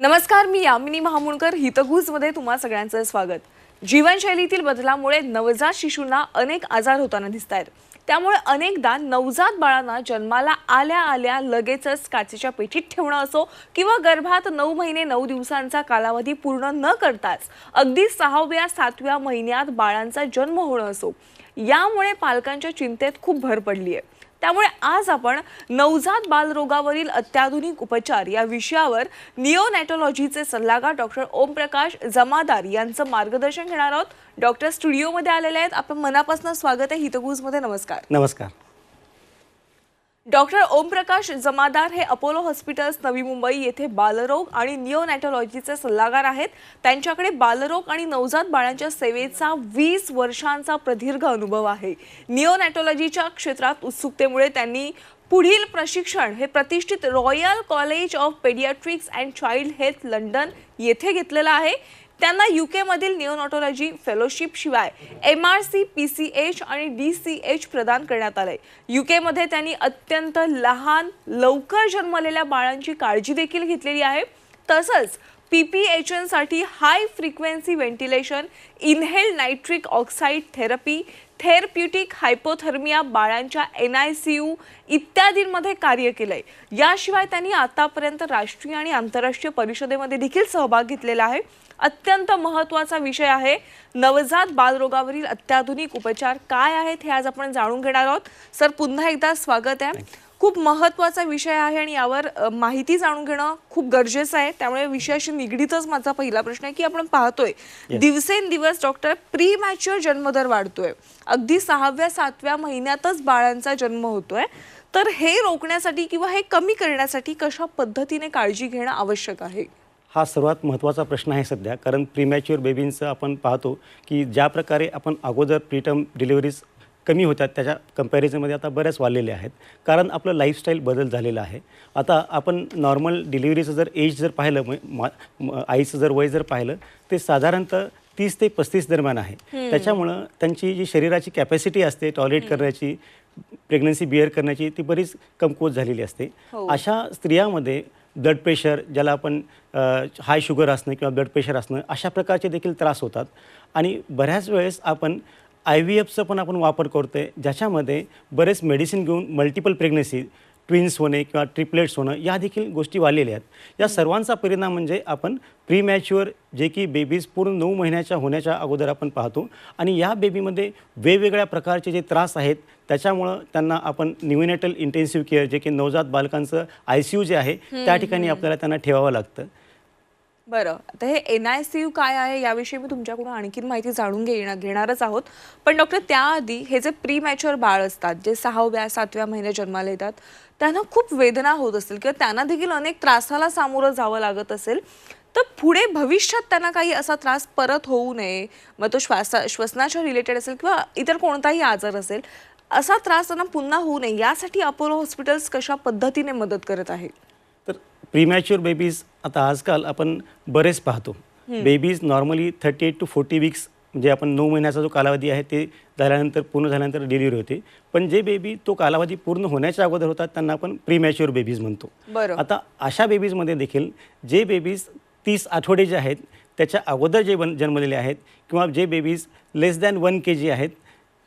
नमस्कार, मी यामिनी महामुणकर. हितगुजमध्ये तुम्हा सगळ्यांचं स्वागत. जीवनशैलीतील बदलामुळे नवजात शिशूंना अनेक आजार होताना दिसत आहेत. त्यामुळे अनेकदा नवजात बाळांना जन्माला आल्या आल्या लगेचच काचेच्या पेटीत ठेवणं असो किंवा गर्भात 9 महिने 9 दिवसांचा कालावधी पूर्ण न करताच अगदी 6व्या 7व्या महिन्यात बाळांचा जन्म होणं असो, यामुळे पालकांच्या चिंतेत खूप भर पडली आहे. त्यामुळे आज आपण नवजात बालरोगावरील अत्याधुनिक उपचार या विषयावर निओनॅटॉलॉजीचे सल्लागार डॉक्टर ओमप्रकाश जमादार यांचं मार्गदर्शन घेणार आहोत. डॉक्टर स्टुडिओमध्ये आलेले आहेत. आपण मनापासून स्वागत आहे हितगुजमध्ये. नमस्कार. नमस्कार. डॉक्टर ओमप्रकाश जमादार हे अपोलो हॉस्पिटल्स नवी मुंबई येथे बालरोग आणि निओनॅटॉलॉजीचे सल्लागार आहेत. त्यांच्याकडे बालरोग आणि नवजात बाळांच्या सेवेचा 20 वर्षांचा प्रदीर्घ अनुभव आहे. निओनॅटॉलॉजीच्या क्षेत्रात उत्सुकतेमुळे त्यांनी पुढील प्रशिक्षण हे प्रतिष्ठित royal college of paediatrics and child health London येथे घेतलेलं आहे. त्यांना UK मधील निओनॅटॉलॉजी फेलोशिप शिवाय MRC, PCH आणि DCH प्रदान करण्यात आले. UK मध्ये त्यांनी अत्यंत लहान लवकर जन्मलेल्या बाळांची काळजी देखील घेतलेली आहे. तसंच PPHN साठी high frequency ventilation, inhaled nitric oxide therapy, therapeutic hypothermia, बाळांच्या NICU इत्यादींमध्ये कार्य केलंय. याशिवाय त्यांनी आतापर्यंत राष्ट्रीय आणि आंतरराष्ट्रीय परिषदेमध्ये देखील सहभाग घेतलेला आहे. अत्यंत महत्त्वाचा विषय आहे नवजात बालरोगावरील अत्याधुनिक उपचार काय आहेत हे आज आपण जाणून घेणार आहोत. सर, पुन्हा एकदा स्वागत आहे. खूप महत्त्वाचा विषय आहे आणि यावर माहिती जाणून घेणं खूप गरजेचं आहे. त्यामुळे विषयाशी निगडीतच माझा पहिला प्रश्न आहे की आपण पाहतोय दिवसेंदिवस डॉक्टर प्रीमॅच्युअर जन्मदर वाढतोय. अगदी 6व्या 7व्या महिन्यातच बाळांचा जन्म होतोय. तर हे रोखण्यासाठी किंवा हे कमी करण्यासाठी कशा पद्धतीने काळजी घेणं आवश्यक आहे? हा सर्वात महत्त्वाचा प्रश्न आहे सध्या. कारण प्रीमॅच्युअर बेबींचं आपण पाहतो की ज्या प्रकारे आपण अगोदर प्रीटर्म डिलिव्हरीज कमी होतात त्याच्या कंपॅरिझनमध्ये आता बऱ्याच वाढलेले आहेत. कारण आपलं लाईफस्टाईल बदल झालेला आहे. आता आपण नॉर्मल डिलिव्हरीचं जर एज जर पाहिलं, आईचं जर वय जर पाहिलं, ते साधारणतः 30 ते 35 दरम्यान आहे. त्याच्यामुळं त्यांची जी शरीराची कॅपॅसिटी असते टॉयलेट करण्याची, प्रेग्नन्सी बिअर करण्याची, ती बरीच कमकुवत झालेली असते. अशा स्त्रियांमध्ये ब्लड प्रेशर, ज्याला आपण हाय शुगर असणं किंवा ब्लड प्रेशर असणं, अशा प्रकारचे देखील त्रास होतात. आणि बऱ्याच वेळेस आपण IVFचं पण आपण वापर करतो आहे, ज्याच्यामध्ये बरेच मेडिसिन घेऊन मल्टिपल प्रेग्नन्सी, ट्विन्स होणे किंवा ट्रिपलेट्स होणं, या देखील गोष्टी वाढलेल्या आहेत. या सर्वांचा परिणाम म्हणजे आपण प्रीमॅच्युअर, जे की बेबीज पूर्ण 9 महिन्याच्या होण्याच्या अगोदर आपण पाहतो. आणि या बेबीमध्ये वेगवेगळ्या प्रकारचे जे त्रास आहेत, त्याच्यामुळं त्यांना आपण निओनेटल इंटेन्सिव्ह केअर, जे की नवजात बालकांचं ICU जे आहे, त्या ठिकाणी आपल्याला त्यांना ठेवावं लागतं. बरं, आता हे NICU काय आहे याविषयी मी तुमच्याकडून आणखीन माहिती जाणून घेणारच आहोत. पण डॉक्टर, त्याआधी हे जे प्रीमॅच्युअर बाळ असतात, जे 6व्या 7व्या महिन्यात जन्माला येतात, त्यांना खूप वेदना होत असतील किंवा त्यांना देखील अनेक त्रासाला सामोरं जावं लागत असेल. तर पुढे भविष्यात त्यांना काही असा त्रास परत होऊ नये, मग तो श्वसनाच्या रिलेटेड असेल किंवा इतर कोणताही आजार असेल, असा त्रास त्यांना पुन्हा होऊ नये यासाठी अपोलो हॉस्पिटल्स कशा पद्धतीने मदत करत आहे? तर प्रीमॅच्युअर बेबीज आता आजकाल आपण बरेच पाहतो. बेबीज नॉर्मली 38 to 40 वीक्स, म्हणजे आपण 9 महिन्याचा जो कालावधी आहे ते झाल्यानंतर, पूर्ण झाल्यानंतर डिलिव्हरी होते. पण जे बेबी तो कालावधी पूर्ण होण्याच्या अगोदर होतात त्यांना आपण प्रीमॅच्युअर बेबीज म्हणतो. आता अशा बेबीजमध्ये देखील जे बेबीज 30 आठवडे जे आहेत त्याच्या अगोदर जे जन्मलेले आहेत किंवा जे बेबीज लेस दॅन 1 kg आहेत,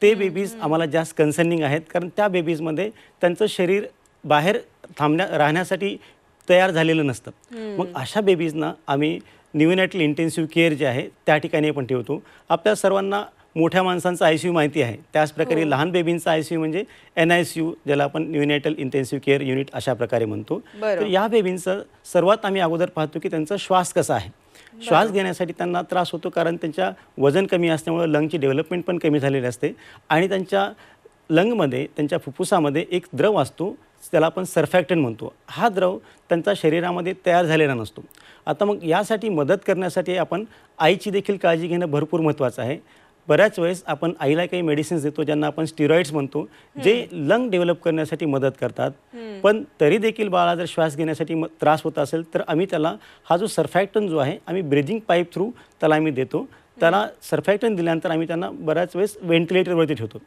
ते बेबीज आम्हाला जास्त कन्सर्निंग आहेत. कारण त्या बेबीजमध्ये त्यांचं शरीर बाहेर राहण्यासाठी तयार झालेलं नसतं. मग अशा बेबीजना आम्ही निओनेटल इंटेन्सिव्ह केअर जे आहे त्या ठिकाणी आपण ठेवतो. आपल्या सर्वांना मोठ्या माणसांचा ICU माहिती आहे, त्याचप्रकारे लहान बेबींचा ICU म्हणजे NICU, ज्याला आपण निओनेटल इंटेन्सिव्ह केअर युनिट अशा प्रकारे म्हणतो. तर या बेबींचं सर्वात आम्ही अगोदर पाहतो की त्यांचा श्वास कसा आहे. श्वास घेण्यासाठी त्यांना त्रास होतो, कारण त्यांच्या वजन कमी असल्यामुळे लंगची डेव्हलपमेंट पण कमी झालेली असते. आणि त्यांच्या लंगमध्ये, त्यांच्या फुफ्फुसामध्ये एक द्रव असतो, त्याला आपण सर्फॅक्टंट म्हणतो. हा द्रव त्यांच्या शरीरामध्ये तयार झालेला नसतो. आता मग यासाठी मदत करण्यासाठी आपण आईची देखील काळजी घेणं भरपूर महत्त्वाचं आहे. बऱ्याच वेळेस आपण आईला काही मेडिसिन्स देतो, ज्यांना आपण स्टिरॉइड्स म्हणतो, जे लंग डेव्हलप करण्यासाठी मदत करतात. पण तरी देखील बाळा जर श्वास घेण्यासाठी त्रास होत असेल तर आम्ही त्याला हा जो सर्फॅक्टंट जो आहे, आम्ही ब्रिदिंग पाईप थ्रू त्याला आम्ही देतो. त्याला सर्फॅक्टंट दिल्यानंतर आम्ही त्यांना बऱ्याच वेळेस व्हेंटिलेटरवरती ठेवतो.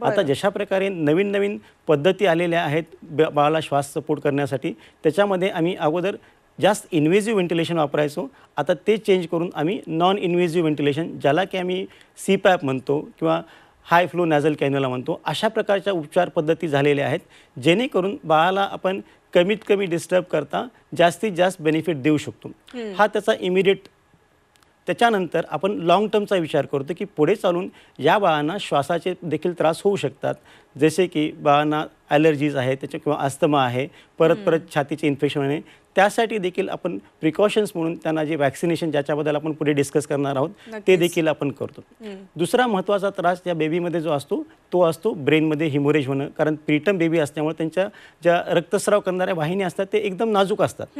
आता जशा प्रकारे नवीन नवीन पद्धती आलेल्या आहेत बाळाला श्वास सपोर्ट करण्यासाठी, त्याच्यामध्ये आम्ही अगोदर जास्त इन्व्हेजिव्ह व्हेंटिलेशन वापरायचो. आता ते चेंज करून आम्ही नॉन इन्व्हेजिव्ह व्हेंटिलेशन, ज्याला की आम्ही CPAP म्हणतो किंवा हाय फ्लो नॅझल कॅन्युला म्हणतो, अशा प्रकारच्या उपचार पद्धती झालेल्या आहेत, जेणेकरून बाळाला आपण कमीत कमी डिस्टर्ब करता जास्तीत जास्त बेनिफिट देऊ शकतो. हा त्याचा इमिडिएट. त्याच्यानंतर आपण लाँग टर्मचा विचार करतो की पुढे चालून या बाळांना श्वासाचे देखील त्रास होऊ शकतात, जसे की बाळांना ॲलर्जीज आहे, त्याच्या किंवा अस्थमा आहे, परत छातीचे इन्फेक्शन आहे. त्यासाठी देखील आपण प्रिकॉशन्स म्हणून त्यांना जे वॅक्सिनेशन, ज्याच्याबद्दल आपण पुढे डिस्कस करणार आहोत, ते देखील आपण करतो. दुसरा महत्त्वाचा त्रास या बेबीमध्ये जो असतो तो असतो ब्रेनमध्ये हिमोरेज होणं. कारण प्रीटम बेबी असल्यामुळे त्यांच्या ज्या रक्तस्राव करणाऱ्या वाहिनी असतात ते एकदम नाजूक असतात.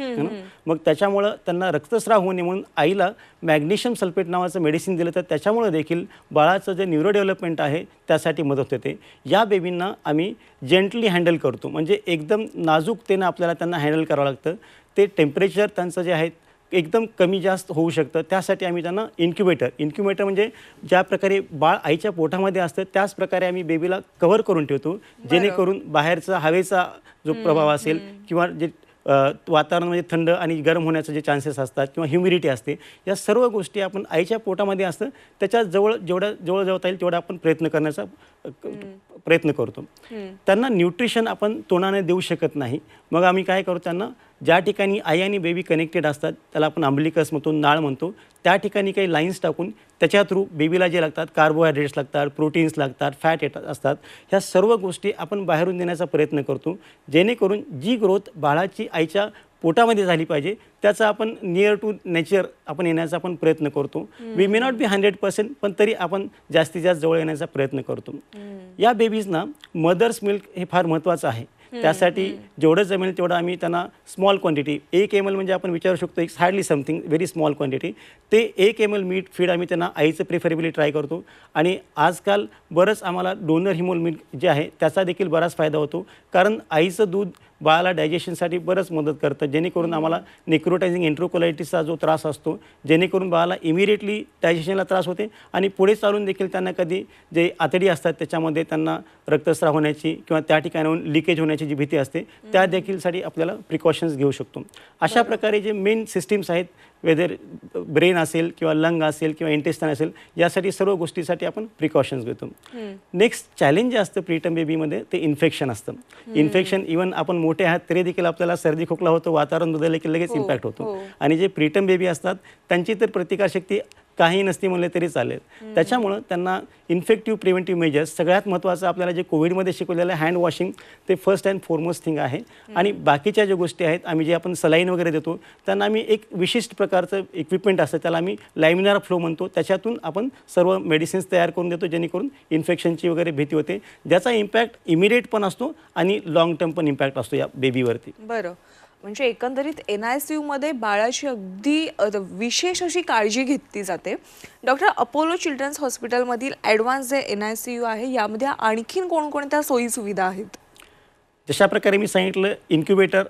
मग त्याच्यामुळं त्यांना रक्तस्राव होऊ नये म्हणून आईला मॅग्नेशियम सल्फेट नावाचं मेडिसिन दिलं, तर त्याच्यामुळे देखील बाळाचं जे न्यूरो डेव्हलपमेंट आहे त्यासाठी मदत होते. या बेबींना आम्ही जेंटली हँडल करतो, म्हणजे एकदम नाजूकतेनं आपल्याला त्यांना हँडल करावं लागतं. ते टेम्परेचर त्यांचं जे आहे एकदम कमी जास्त होऊ शकतं. त्यासाठी आम्ही त्यांना इन्क्युबेटर म्हणजे ज्या प्रकारे बाळ आईच्या पोटामध्ये असतं त्याच प्रकारे आम्ही बेबीला कव्हर करून ठेवतो, जेणेकरून बाहेरचा हवेचा जो प्रभाव असेल किंवा जे वातावरणामध्ये थंड आणि गरम होण्याचे जे चान्सेस असतात किंवा ह्युमिडिटी असते, या सर्व गोष्टी आपण आईच्या पोटामध्ये असतं त्याच्या जवळ जवळ येईल तेवढा आपण प्रयत्न करतो. त्यांना न्यूट्रिशन आपण तोंडाने देऊ शकत नाही. मग आम्ही काय करतो, त्यांना ज्या ठिकाणी आई आणि बेबी कनेक्टेड असतात, त्याला आपण अंबलिकस म्हणतो, नाळ म्हणतो, त्या ठिकाणी काही लाईन्स टाकून त्याच्या थ्रू बेबीला जे लागतात, कार्बोहायड्रेट्स लागतात, प्रोटीन्स लागतात, फॅट असतात, ह्या सर्व गोष्टी आपण बाहेरून देण्याचा प्रयत्न करतो, जेणेकरून जी ग्रोथ बाळाची आईच्या पोटामध्ये झाली पाहिजे त्याचा आपण नियर टू नेचर आपण येण्याचा आपण प्रयत्न करतो. वी मे नॉट बी 100%, पण तरी आपण जास्तीत जास्त जवळ येण्याचा प्रयत्न करतो. या बेबीजना मदर्स मिल्क हे फार महत्त्वाचं आहे. त्यासाठी जेवढं जमेल तेवढं आम्ही त्यांना स्मॉल क्वांटिटी, 1 ml म्हणजे आपण विचारू शकतो एक hardly something very small quantity, ते 1 ml मीट फीड आम्ही त्यांना आईचं प्रिफरेबली ट्राय करतो. आणि आजकाल बरंच आम्हाला डोनर हिमोल मिल्क जे आहे त्याचा देखील बराच फायदा होतो, कारण आईचं दूध बाळाला डायजेशनसाठी बरंच मदत करतं, जेणेकरून आम्हाला नेक्रोटायझिंग एन्ट्रोकोलायटिसचा जो त्रास असतो, जेणेकरून बाळाला इमिडिएटली डायजेशनला त्रास होते आणि पुढे चालून देखील त्यांना कधी जे आतडी असतात त्याच्यामध्ये त्यांना रक्तस्राव होण्याची किंवा त्या ठिकाणाहून लिकेज होण्याची जी भीती असते त्या देखीलसाठी आपल्याला प्रिकॉशन्स घेऊ शकतो. अशा प्रकारे जे मेन सिस्टीम्स आहेत, वेदर ब्रेन असेल किंवा लंग असेल किंवा इंटेस्टाईन असेल, यासाठी सर्व गोष्टीसाठी आपण प्रिकॉशन्स घेतो. नेक्स्ट चॅलेंज जे असतं प्रीटम बेबीमध्ये ते इन्फेक्शन असतं. इन्फेक्शन इव्हन आपण मोठे आहात तरी देखील आपल्याला सर्दी खोकला होतो, वातावरण बदललं की लगेच इम्पॅक्ट होतो. आणि जे प्रीटम बेबी असतात त्यांची तर प्रतिकारशक्ती काही नसती म्हणले तरी चालेल. त्याच्यामुळं त्यांना इन्फेक्टिव्ह प्रिव्हेंटिव्ह मेजर्स, सगळ्यात महत्त्वाचं आपल्याला जे कोविडमध्ये शिकवलेलं हँड वॉशिंग, ते फर्स्ट अँड फॉरमोस्ट थिंग आहे. आणि बाकीच्या ज्या गोष्टी आहेत, आम्ही जे आपण सलाईन वगैरे देतो त्यांना आम्ही एक विशिष्ट प्रकारचं इक्विपमेंट असतं, त्याला आम्ही लॅमिनार फ्लो म्हणतो, त्याच्यातून आपण सर्व मेडिसिन्स तयार करून देतो, जेणेकरून इन्फेक्शनची वगैरे भीती होते, ज्याचा इम्पॅक्ट इमिडिएट पण असतो आणि लाँग टर्म पण इम्पॅक्ट असतो या बेबीवरती. बरं, म्हणजे एकंदरीत NICU मध्ये बाळाची अगदी विशेष अशी काळजी घेतली जाते. डॉक्टर, अपोलो चिल्ड्रन्स हॉस्पिटलमधील ॲडव्हान्स जे NICU आहे यामध्ये आणखीन कोणकोणत्या सोयी सुविधा आहेत? जशा प्रकारे मी सांगितलं, इन्क्युबेटर,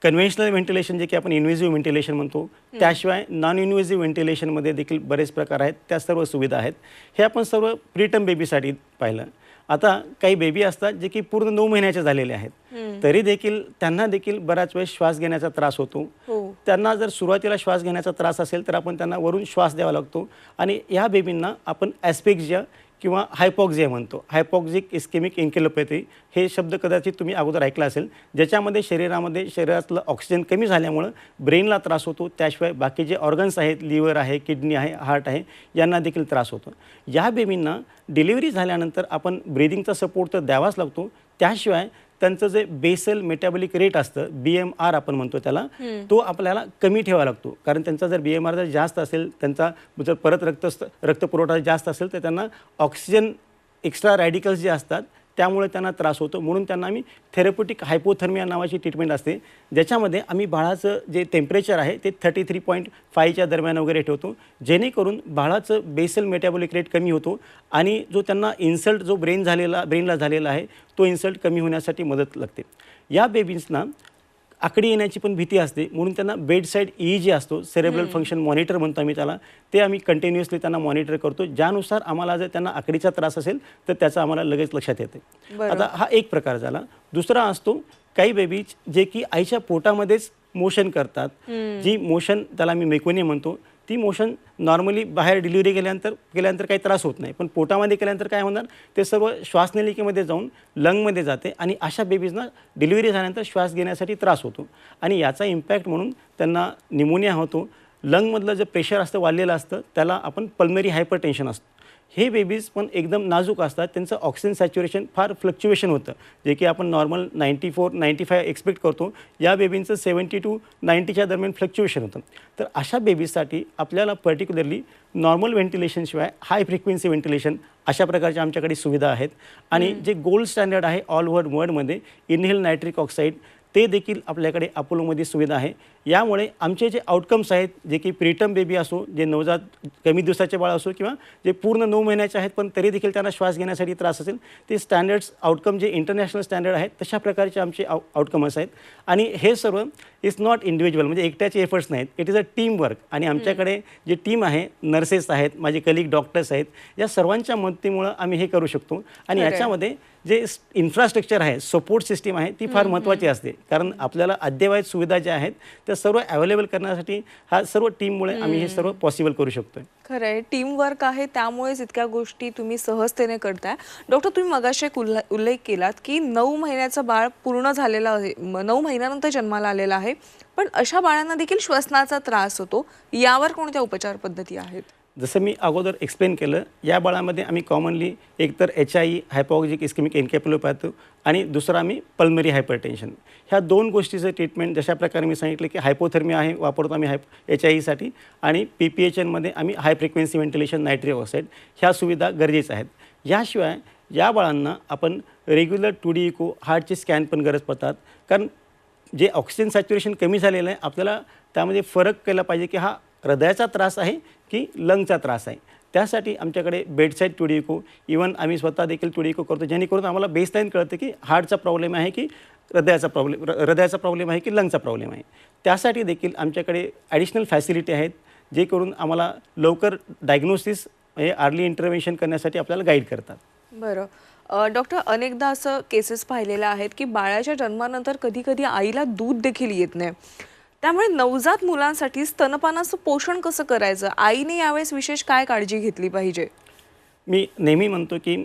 कन्व्हेन्शनल व्हेंटिलेशन जे की आपण इन्व्हेजिव्ह व्हेंटिलेशन म्हणतो, त्याशिवाय नॉन इन्व्हेजिव्ह व्हेंटिलेशनमध्ये देखील बरेच प्रकार आहेत, त्या सर्व सुविधा आहेत. हे आपण सर्व प्रीटम बेबीसाठी पाहिलं. आता काही बेबी असतात जे की पूर्ण 9 महिन्याचे झालेले आहेत, तरी देखील त्यांना देखील बराच वेळ श्वास घेण्याचा त्रास होतो. त्यांना जर सुरुवातीला श्वास घेण्याचा त्रास असेल तर आपण त्यांना वरून श्वास द्यावा लागतो. आणि या बेबींना आपण ॲस्पेक्झिया किंवा हायपॉक्झिया म्हणतो, हायपॉक्झिक इस्केमिक एन्केलोपॅथी, हे शब्द कदाचित तुम्ही अगोदर ऐकला असेल, ज्याच्यामध्ये शरीरातलं ऑक्सिजन कमी झाल्यामुळं ब्रेनला त्रास होतो. त्याशिवाय बाकी जे ऑर्गन्स आहेत, लिव्हर आहे, किडनी आहे, हार्ट आहे, यांना देखील त्रास होतो. या बेबींना डिलिव्हरी झाल्यानंतर आपण ब्रीदिंगचा सपोर्ट तर द्यावाच लागतो. त्याशिवाय त्यांचं जे बेसल मेटाबॉलिक रेट असतं, BMR आपण म्हणतो त्याला, तो आपल्याला कमी ठेवावा लागतो. कारण त्यांचा जर BMR जर जास्त असेल, त्यांचा जर परत रक्तपुरवठा जास्त असेल तर त्यांना ऑक्सिजन एक्स्ट्रा रॅडिकल्स जे असतात त्यामुळे त्यांना त्रास होतो. म्हणून त्यांना आम्ही थेरप्युटिक हायपोथर्मिया नावाची ट्रीटमेंट असते, ज्याच्यामध्ये आम्ही बाळाचं जे टेम्परेचर आहे ते 33.5च्या दरम्यान वगैरे ठेवतो, जेणेकरून बाळाचं बेसल मेटाबॉलिक रेट कमी होतो आणि जो त्यांना इन्सल्ट जो ब्रेनला झालेला आहे तो इन्सल्ट कमी होण्यासाठी मदत लागते. या बेबीजना आकडी येण्याची पण भीती असते, म्हणून त्यांना बेडसाईड EEG असतो, सेरेब्रल फंक्शन मॉनिटर म्हणतो आम्ही त्याला, ते आम्ही कंटिन्युअसली त्यांना मॉनिटर करतो, ज्यानुसार आम्हाला जर त्यांना आकडीचा त्रास असेल तर त्याचा आम्हाला लगेच लक्षात येते. आता हा एक प्रकार झाला. दुसरा असतो काही बेबीज जे की आईच्या पोटामध्येच मोशन करतात. जी मोशन त्याला मी मेकोनियम म्हणतो, ती मोशन नॉर्मली बाहेर डिलिव्हरी केल्यानंतर काही त्रास होत नाही, पण पोटामध्ये केल्यानंतर काय होणार, ते सर्व श्वासनलिकेमध्ये जाऊन लंगमध्ये जाते आणि अशा बेबीजना डिलिव्हरी झाल्यानंतर श्वास घेण्यासाठी त्रास होतो आणि याचा इम्पॅक्ट म्हणून त्यांना निमोनिया होतो. लंगमधलं जे प्रेशर असतं वाढलेलं असतं त्याला आपण पल्मरी हायपरटेन्शन असतं. हे बेबीज पण एकदम नाजूक असतात, त्यांचं ऑक्सिजन सॅच्युरेशन फार फ्लक्च्युएशन होतं, जे की आपण नॉर्मल 94-95 एक्सपेक्ट करतो. या बेबींचं 70 to 90च्या दरम्यान फ्लक्च्युएशन होतं. तर अशा बेबीजसाठी आपल्याला पर्टिक्युलरली नॉर्मल व्हेंटिलेशनशिवाय हाय फ्रिक्वेन्सी व्हेंटिलेशन अशा प्रकारच्या आमच्याकडे सुविधा आहेत आणि जे गोल्ड स्टँडर्ड आहे ऑल ओव्हर वर्ल्डमध्ये इनहेल नायट्रिक ऑक्साईड ते देखील आपल्याकडे अपोलोमध्ये सुविधा आहे. यामुळे आमचे जे आउटकम्स आहेत, जे की प्रीटर्म बेबी असो, जे नवजात कमी दिवसाचे बाळ असो किंवा जे पूर्ण 9 महिन्याचे आहेत पण तरी देखील त्यांना श्वास घेण्यासाठी त्रास असेल, ते स्टँडर्ड्स आउटकम जे इंटरनॅशनल स्टँडर्ड आहेत तशा प्रकारचे आमचे आउटकम्स आहेत. आणि हे सर्व इज नॉट इंडिव्हिज्युअल, म्हणजे एकट्याचे एफर्ट्स नाहीत, it is a team work. आणि आमच्याकडे जे टीम आहे, नर्सेस आहेत, माझे कलिग डॉक्टर्स आहेत, या सर्वांच्या मदतीमुळं आम्ही हे करू शकतो. आणि याच्यामध्ये जे इन्फ्रास्ट्रक्चर आहे, सपोर्ट सिस्टीम आहे, ती फार महत्त्वाची असते, कारण आपल्याला अद्ययावत सुविधा ज्या आहेत त्या सर्व अवेलेबल करण्यासाठी हा सर्व टीममुळे आम्ही हे सर्व पॉसिबल करू शकतो. खरं आहे, टीम वर्क आहे, त्यामुळेच इतक्या गोष्टी तुम्ही सहजतेने करताय. डॉक्टर, तुम्ही मगाशी एक उल्लेख केलात की 9 महिन्याचं बाळ पूर्ण झालेलं आहे, 9 महिन्यानंतर जन्माला आलेलं आहे, पण अशा बाळांना देखील श्वसनाचा त्रास होतो. यावर कोणत्या उपचार पद्धती आहेत? जसं मी अगोदर एक्सप्लेन केलं, या बाळामध्ये आम्ही कॉमनली एकतर HIE हायपॉक्सिक इस्केमिक एन्केफेलोपॅथी आणि दुसरा आम्ही पल्मरी हायपरटेन्शन, ह्या 2 गोष्टीचं ट्रीटमेंट जशा प्रकारे मी सांगितलं की हायपोथर्मिया आहे वापरतो आम्ही HIEसाठी आणि PPHNमध्ये आम्ही हाय फ्रिक्वेन्सी व्हेंटिलेशन नायट्रिक ऑक्साईड, ह्या सुविधा गरजेच्या आहेत. याशिवाय या बाळांना आपण रेग्युलर 2D इको हार्टचे स्कॅन पण गरज पडतात, कारण जे ऑक्सिजन सॅच्युरेशन कमी झालेलं आहे आपल्याला त्यामध्ये फरक केला पाहिजे की हा हृदयाचा त्रास आहे की लंगचा त्रास आहे. त्यासाठी आमच्याकडे बेडसाईड 2D इको, इवन आम्ही स्वतः देखील 2D इको करतो, जेणेकरून आम्हाला बेसलाईन कळतं की हार्टचा प्रॉब्लेम आहे की हृदयाचा प्रॉब्लेम आहे की लंगचा प्रॉब्लेम आहे. त्यासाठी देखील आमच्याकडे ॲडिशनल फॅसिलिटी आहेत, जे करून आम्हाला लवकर डायग्नोसिस म्हणजे अर्ली इंटरव्हेन्शन करण्यासाठी आपल्याला गाईड करतात. बरं डॉक्टर, अनेकदा असं केसेस पाहिलेल्या आहेत की बाळाच्या जन्मानंतर कधी कधी आईला दूध देखील येत नाही, त्यामुळे नवजात मुलांसाठी स्तनपानाचं पोषण कसं करायचं, आईने यावेळेस विशेष काय काळजी घेतली पाहिजे? मी नेहमी म्हणतो की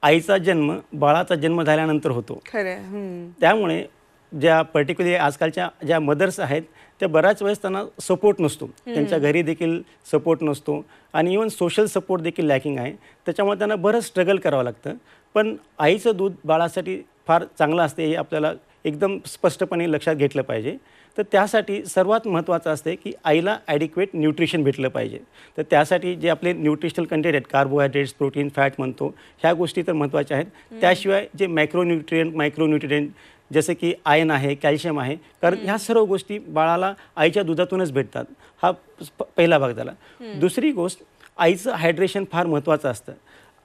आईचा जन्म बाळाचा जन्म झाल्यानंतर होतो. खरं. त्यामुळे ज्या पर्टिक्युलरली आजकालच्या ज्या मदर्स आहेत त्या बऱ्याच वेळेस त्यांना सपोर्ट नसतो, त्यांच्या घरी देखील सपोर्ट नसतो आणि इवन सोशल सपोर्ट देखील लॅकिंग आहे. त्याच्यामुळे त्यांना बरंच स्ट्रगल करावं लागतं. पण आईचं दूध बाळासाठी फार चांगलं असते हे आपल्याला एकदम स्पष्टपणे लक्षात घेतलं पाहिजे. तर त्यासाठी सर्वात महत्त्वाचं असते की आईला ॲडिक्वेट न्यूट्रिशन भेटलं पाहिजे. तर त्यासाठी जे आपले न्यूट्रिशनल कंटेंट आहेत, कार्बोहायड्रेट्स, प्रोटीन, फॅट म्हणतो, ह्या गोष्टी तर महत्त्वाच्या आहेत. त्याशिवाय जे मायक्रोन्युट्रिएंट जसे की आयर्न आहे, कॅल्शियम आहे, कारण ह्या सर्व गोष्टी बाळाला आईच्या दुधातूनच भेटतात. हा पहिला भाग झाला. दुसरी गोष्ट, आईचं हायड्रेशन फार महत्त्वाचं असतं.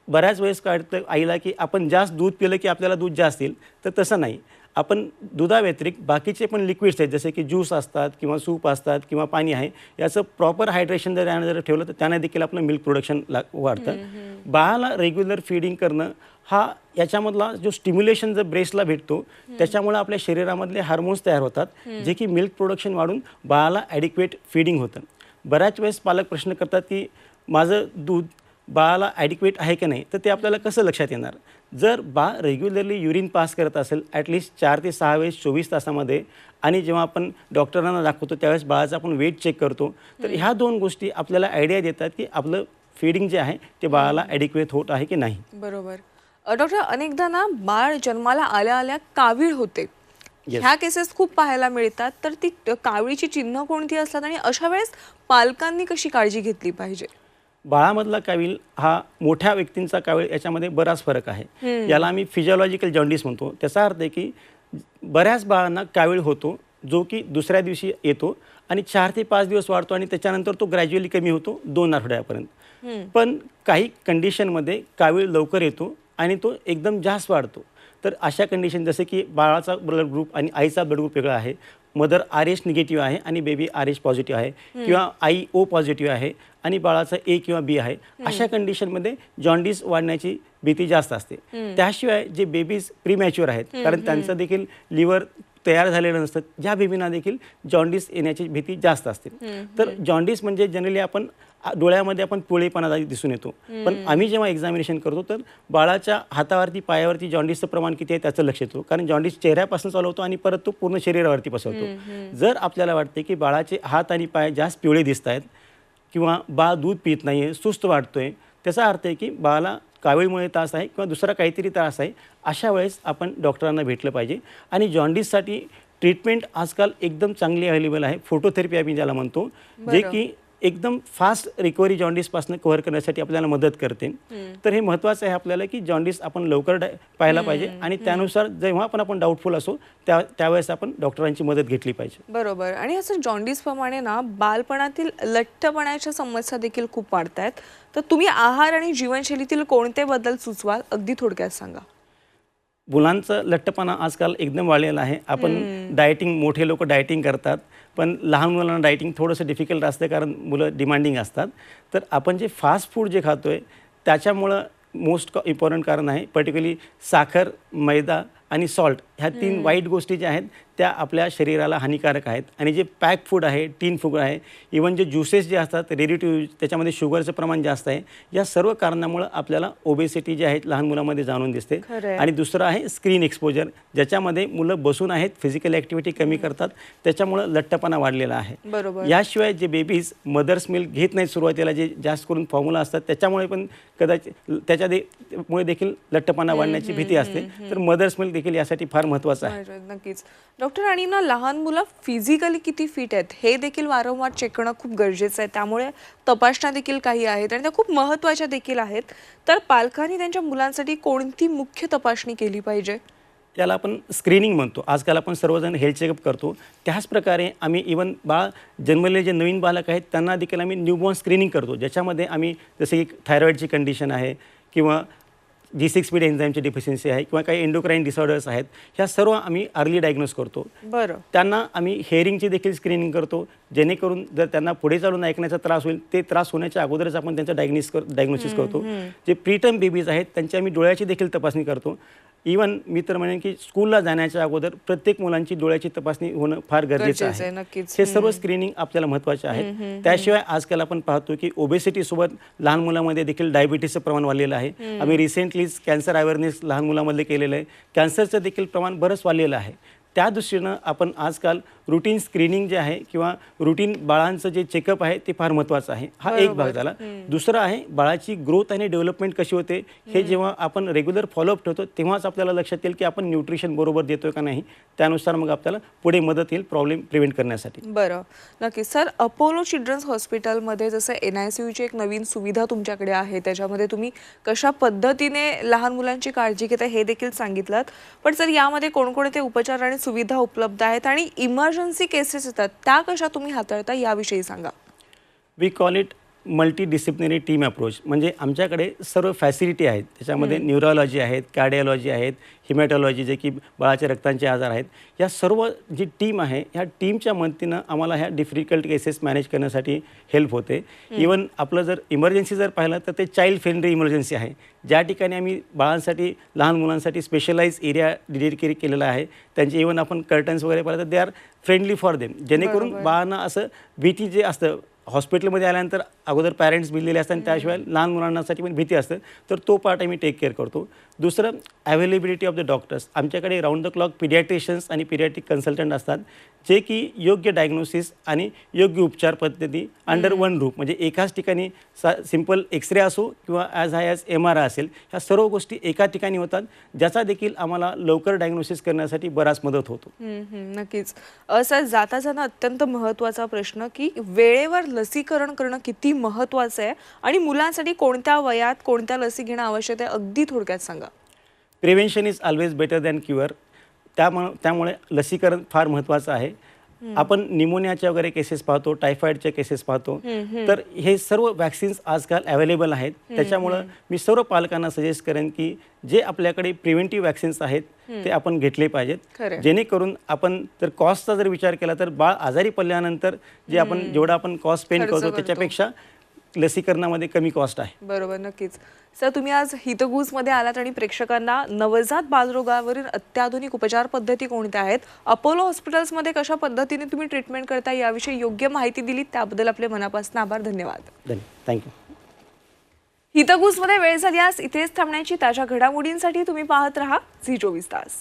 बऱ्याच वेळेस कळतं आईला की आपण जास्त दूध पिलं की आपल्याला दूध जास्त येईल, तर तसं नाही. आपण दुधाव्यतिरिक्त बाकीचे पण लिक्विड्स आहेत, जसे की ज्यूस असतात किंवा सूप असतात किंवा पाणी आहे, याचं प्रॉपर हायड्रेशन जर ठेवलं तर त्याने देखील आपलं मिल्क प्रोडक्शन वाढतं. बाळाला रेग्युलर फीडिंग करणं हा याच्यामधला जो स्टिम्युलेशन जर ब्रेस्टला भेटतो त्याच्यामुळे आपल्या शरीरामधले हार्मोन्स तयार होतात, जे की मिल्क प्रोडक्शन वाढून बाळाला ॲडिक्वेट फीडिंग होतं. बऱ्याच वेळेस पालक प्रश्न करतात की माझं दूध बाळाला ॲडिक्वेट आहे की नाही, तर ते आपल्याला कसं लक्षात येणार? जर बाळ रेग्युलरली युरिन पास करत असेल ॲटलिस्ट 4 ते 6 वेळेस 24 तासामध्ये, आणि जेव्हा आपण डॉक्टरांना दाखवतो त्यावेळेस बाळाचा आपण वेट चेक करतो, तर ह्या 2 गोष्टी आपल्याला आयडिया देतात की आपलं फीडिंग जे आहे ते बाळाला ॲडिक्वेट होत आहे की नाही. बरोबर. डॉक्टर, अनेकदा ना बाळ जन्माला आल्या आल्या कावीळ होते, ह्या केसेस खूप पाहायला मिळतात, तर ती कावीळीची चिन्ह कोणती असतात आणि अशा वेळेस पालकांनी कशी काळजी घेतली पाहिजे? बाळामधला कावीळ हा मोठ्या व्यक्तींचा कावीळ याच्यामध्ये बराच फरक आहे. याला आम्ही फिजिओलॉजिकल जॉन्डिस म्हणतो. त्याचा अर्थ आहे की बऱ्याच बाळांना कावीळ होतो, जो की दुसऱ्या दिवशी येतो आणि 4 ते 5 दिवस वाढतो आणि त्याच्यानंतर तो ग्रॅज्युअली कमी होतो 2 आठवड्यापर्यंत. पण काही कंडिशनमध्ये कावीळ लवकर येतो आणि तो एकदम जास्त वाढतो. तर अशा कंडिशन, जसे की बाळाचा ब्लड ग्रुप आणि आईचा ब्लड ग्रुप वेगळा आहे, मदर RH निगेटिव्ह आहे आणि बेबी RH पॉझिटिव्ह आहे, किंवा आई O पॉझिटिव्ह आहे आणि बाळाचा A किंवा B आहे, अशा कंडिशनमध्ये जॉन्डिस वाढण्याची भीती जास्त असते. त्याशिवाय जे बेबीज प्रीमॅच्युअर आहेत, कारण त्यांचं देखील लिव्हर तयार झालेलं नसतं, ज्या बेबींना देखील जॉन्डिस येण्याची भीती जास्त असते. तर जॉन्डिस म्हणजे जनरली आपण डोळ्यामध्ये आपण पिवळेपणा दिसून येतो, पण आम्ही जेव्हा एक्झामिनेशन करतो तर बाळाच्या हातावरती पायावरती जॉन्डिसचं प्रमाण किती आहे त्याचं लक्ष येतो, कारण जॉन्डिस चेहऱ्यापासून चालू होतो आणि परत तो पूर्ण शरीरावरती पसरतो. जर आपल्याला वाटते की बाळाचे हात आणि पाय जास्त पिवळे दिसत आहेत किंवा बाळ दूध पित नाही आहे, सुस्त वाटतोय, त्याचा अर्थ आहे की बाळाला कावीळमुळे त्रास आहे किंवा दुसरा काहीतरी त्रास आहे, अशा वेळेस आपण डॉक्टरांना भेटलं पाहिजे. आणि जॉन्डिससाठी ट्रीटमेंट आजकाल एकदम चांगली अवेलेबल आहे. फोटोथेरपी आम्ही ज्याला म्हणतो, जे की एकदम फास्ट रिकव्हरी जॉन्डिसपासून कव्हर करण्यासाठी आपल्याला मदत करते. तर हे महत्त्वाचं आहे आपल्याला की जॉन्डिस आपण लवकर पाहायला पाहिजे आणि त्यानुसार जेव्हा पण आपण डाऊटफुल असो त्यावेळेस आपण डॉक्टरांची मदत घेतली पाहिजे. बरोबर. आणि असं जॉन्डिसप्रमाणे ना बालपणातील लठ्ठपणाच्या समस्या देखील खूप वाढत आहेत. तर तुम्ही आहार आणि जीवनशैलीतील कोणते बदल सुचवाल, अगदी थोडक्यात सांगा. मुलांचं लठ्ठपणा आजकाल एकदम वाढलेला आहे. आपण डायटिंग, मोठे लोक डायटिंग करतात, पण लहान मुलांना डायटिंग थोडंसं डिफिकल्ट असतं कारण मुलं डिमांडिंग असतात. तर आपण जे फास्ट फूड जे खातोय त्याच्यामुळं मोस्ट इम्पॉर्टंट कारण आहे पर्टिक्युलरली साखर, मैदा आणि सॉल्ट, ह्या 3 वाईट गोष्टी ज्या आहेत त्या आपल्या शरीराला हानिकारक आहेत. आणि जे पॅक फूड आहे, टीन फूड आहे, इवन जे ज्युसेस जे असतात रेडी टू यूज, त्याच्यामध्ये शुगरचं प्रमाण जास्त आहे. या सर्व कारणामुळं आपल्याला ओबेसिटी जी आहे लहान मुलांमध्ये जाणून दिसते. आणि दुसरं आहे स्क्रीन एक्सपोजर, ज्याच्यामध्ये मुलं बसून आहेत, फिजिकल ॲक्टिव्हिटी कमी करतात, त्याच्यामुळं लठ्ठपणा वाढलेला आहे. बरोबर. याशिवाय जे बेबीज मदर्स मिल्क घेत नाहीत सुरुवातीला, जे जास्त करून फॉर्म्युला असतात, त्याच्यामुळे पण कदाचित त्याच्यामुळे देखील लठ्ठपणा वाढण्याची भीती असते. तर मदर्स मिल्क देखील यासाठी फार महत्त्वाचं आहे. नक्कीच डॉक्टर. आणि ना लहान मुलं फिजिकली किती फिट आहेत हे देखील वारंवार चेक करणं खूप गरजेचं आहे. त्यामुळे तपासण्या देखील काही आहेत आणि त्या खूप महत्त्वाच्या देखील आहेत. तर पालकांनी त्यांच्या मुलांसाठी कोणती मुख्य तपासणी केली पाहिजे? त्याला आपण स्क्रीनिंग म्हणतो. आजकाल आपण सर्वजण हेल्थ चेकअप करतो. त्याच प्रकारे आम्ही इवन बाळ जन्मलेले जे नवीन बालक आहेत त्यांना देखील आम्ही न्यूबॉर्न स्क्रीनिंग करतो, ज्याच्यामध्ये आम्ही जसे की थायरॉईडची कंडिशन आहे किंवा G6PD एन्झाईमची डिफिशियन्सी आहे किंवा काही एंडोक्राईन डिसऑर्डर्स आहेत, ह्या सर्व आम्ही अर्ली डायग्नोज करतो. बरं. त्यांना आम्ही हेअरिंगची देखील स्क्रीनिंग करतो, जेणेकरून जर त्यांना पुढे चालून ऐकण्याचा त्रास होईल, ते त्रास होण्याच्या अगोदरच आपण त्यांचं डायग्नोसिस करतो. जे प्रीटर्म बेबीज आहेत त्यांची आम्ही डोळ्याची देखील तपासणी करतो. इवन मी तर म्हणेन की स्कूलला जाण्याच्या अगोदर प्रत्येक मुलांची डोळ्याची तपासणी होणं फार गरजेचं आहे. नक्कीच. हे सर्व स्क्रीनिंग आपल्याला महत्त्वाचे आहे. त्याशिवाय आजकाल आपण पाहतो की ओबेसिटीसोबत लहान मुलांमध्ये देखील डायबिटीसचं प्रमाण वाढलेलं आहे. आम्ही रिसेंटलीच कॅन्सर अवेअरनेस लहान मुलांमध्ये केलेलं आहे. कॅन्सरचं देखील प्रमाण बरंच वाढलेलं आहे. त्या दृष्टीनं आपण आजकाल रुटीन स्क्रीनिंग जे आहे किंवा रुटीन बाळांचं जे चेकअप आहे ते फार महत्त्वाचं आहे. हा एक भाग झाला. दुसरा आहे बाळाची ग्रोथ आणि डेव्हलपमेंट कशी होते हे जेव्हा आपण रेग्युलर फॉलोअप ठेवतो तेव्हाच आपल्याला लक्षात येईल की आपण न्यूट्रिशन बरोबर देतोय का नाही. त्यानुसार मग आपल्याला पुढे मदत येईल प्रॉब्लेम प्रिव्हेंट करण्यासाठी. बरं, नक्की. सर, अपोलो चिल्ड्रन्स हॉस्पिटलमध्ये जसं NICUची एक नवीन सुविधा तुमच्याकडे आहे, त्याच्यामध्ये तुम्ही कशा पद्धतीने लहान मुलांची काळजी घेता हे देखील सांगितलं. पण सर, यामध्ये कोणकोणते उपचार आणि सुविधा उपलब्ध आहेत आणि इमर्जन्सी केसेस येतात त्या कशा तुम्ही हाताळता याविषयी सांगा. We call it multidisciplinary team approach. म्हणजे आमच्याकडे सर्व फॅसिलिटी आहेत. त्याच्यामध्ये न्यूरोलॉजी आहेत, कार्डिओलॉजी आहेत, हिमॅटॉलॉजी जे की बाळाच्या रक्तांचे आजार आहेत. या सर्व जी टीम आहे ह्या टीमच्या मदतीनं आम्हाला ह्या डिफिकल्ट केसेस मॅनेज करण्यासाठी हेल्प होते. इवन आपलं जर इमर्जन्सी जर पाहिलं तर ते चाइल्ड फ्रेंडली इमर्जन्सी आहे, ज्या ठिकाणी आम्ही बाळांसाठी, लहान मुलांसाठी स्पेशलाइज एरिया डेडिकेट केलेला आहे. त्यांचे इवन आपण कर्टन्स वगैरे पाहिलं तर they are friendly for them, जेणेकरून बाळांना असं भीती जे असतं हॉस्पिटलमध्ये आल्यानंतर अगोदर पॅरेंट्स भिलेले असतात आणि त्याशिवाय लहान मुलांसाठी पण भीती असतं, तर तो पार्ट आम्ही टेक केअर करतो. दुसरं, अवेलेबिलिटी ऑफ द डॉक्टर्स. आमच्याकडे राऊंड द क्लॉक पिडियाट्रिशियन्स आणि पिडियाट्रिक कन्सल्टंट असतात, जे की योग्य डायग्नोसिस आणि योग्य उपचार पद्धती अंडर वन रूफ, म्हणजे एकाच ठिकाणी सिम्पल एक्सरे असो किंवा ॲज हाय ॲज MRI असेल, ह्या सर्व गोष्टी एका ठिकाणी होतात, ज्याचा देखील आम्हाला लवकर डायग्नोसिस करण्यासाठी बराच मदत होतो. नक्कीच. सर, जाता जाता अत्यंत महत्त्वाचा प्रश्न की वेळेवर लसीकरण करणं किती महत्त्वाचं आहे आणि मुलांसाठी कोणत्या वयात कोणत्या लसी घेणं आवश्यक आहे, अगदी थोडक्यात सांगा. Prevention is always better than cure. त्यामुळे लसीकरण फार महत्त्वाचं आहे. आपण निमोनियाच्या वगैरे केसेस पाहतो, टायफॉईडच्या केसेस पाहतो, तर हे सर्व वॅक्सिन्स आजकाल अवेलेबल आहेत. त्याच्यामुळं मी सर्व पालकांना सजेस्ट करेन की जे आपल्याकडे प्रिव्हेंटिव्ह वॅक्सिन्स आहेत ते आपण घेतले पाहिजेत, जेणेकरून आपण जर कॉस्टचा जर विचार केला तर बाळ आजारी पडल्यानंतर जे आपण जेवढा आपण कॉस्ट स्पेंड करतो त्याच्यापेक्षा लसीकरणामध्ये कमी कॉस्ट आहे. बरोबर, नक्कीच. सर, तुम्ही आज हितगुजमध्ये आलात आणि प्रेक्षकांना नवजात बालरोगावरील अत्याधुनिक उपचार पद्धती कोणत्या आहेत, अपोलो हॉस्पिटल्समध्ये कशा पद्धतीने तुम्ही ट्रीटमेंट करता याविषयी योग्य माहिती दिली, त्याबद्दल आपले मनापासून आभार. धन्यवाद. थँक्यू. हितगुजमध्ये वेळ झाली आज इथेच थांबण्याची. ताज्या घडामोडींसाठी तुम्ही पाहत रहा झी 24 तास.